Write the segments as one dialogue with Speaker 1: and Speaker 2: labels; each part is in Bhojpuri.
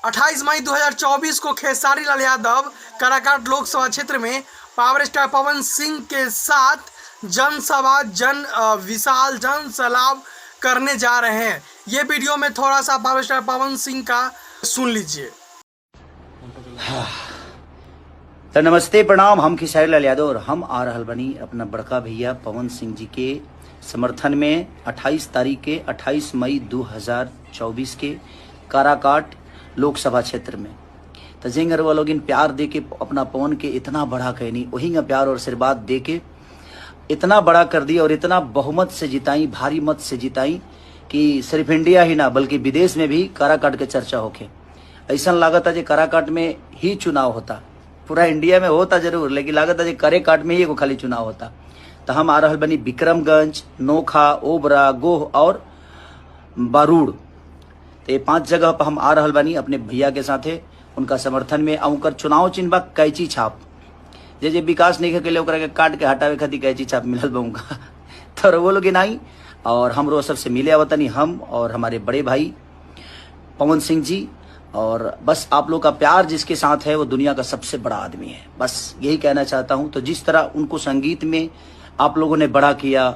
Speaker 1: 28 मई 2024 को खेसारी लाल यादव काराकाट लोकसभा क्षेत्र में पावर स्टार पवन सिंह के साथ विशाल जन सलाब करने जा रहे हैं। ये वीडियो में थोड़ा सा पावर स्टार पवन सिंह का सुन लीजिए।
Speaker 2: तो नमस्ते प्रणाम, हम खेसारी लाल यादव और हम आ रहल बनी अपना बड़का भैया पवन सिंह जी के समर्थन में 28 मई 2024 के काराकाट लोकसभा क्षेत्र में तो जिंगर वो लोग इन प्यार दे के अपना पवन के इतना बड़ा कहनी वही का प्यार और आशीर्वाद दे के इतना बड़ा कर दिया और इतना बहुमत से जिताई, भारी मत से जिताई कि सिर्फ इंडिया ही ना बल्कि विदेश में भी काराकाट के चर्चा होके। ऐसा लागत है जो काराकाट में ही चुनाव होता, पूरा इंडिया में होता जरूर लेकिन लागत है जो काराकाट में ही एगो खाली चुनाव होता। तो हम आ रहल बनी विक्रमगंज, नोखा, ओबरा, गोह और बारूड़, तो ये 5 जगह पर हम आ रहल बनी अपने भैया के साथे उनका समर्थन में। उनकर चुनाव चिन्ह बा कैची छाप, जे विकास नहीं के ओकरा के काट के हटावे खातिर कैची छाप मिलल बा उनका। तो वो लोग नहीं और हमरो सबसे मिले आवतनी हम और हमारे बड़े भाई पवन सिंह जी। और बस आप लोग का प्यार जिसके साथ है वो दुनिया का सबसे बड़ा आदमी है, बस यही कहना चाहता हूँ। तो जिस तरह उनको संगीत में आप लोगों ने बड़ा किया,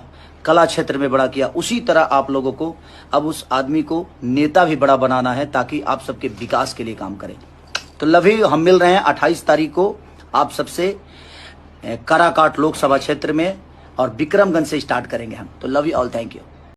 Speaker 2: कला क्षेत्र में बड़ा किया, उसी तरह आप लोगों को अब उस आदमी को नेता भी बड़ा बनाना है ताकि आप सबके विकास के लिए काम करें। तो लव यू, हम मिल रहे हैं 28 तारीख को आप सबसे काराकाट लोकसभा क्षेत्र में और विक्रमगंज से स्टार्ट करेंगे हम। तो love you all, thank you.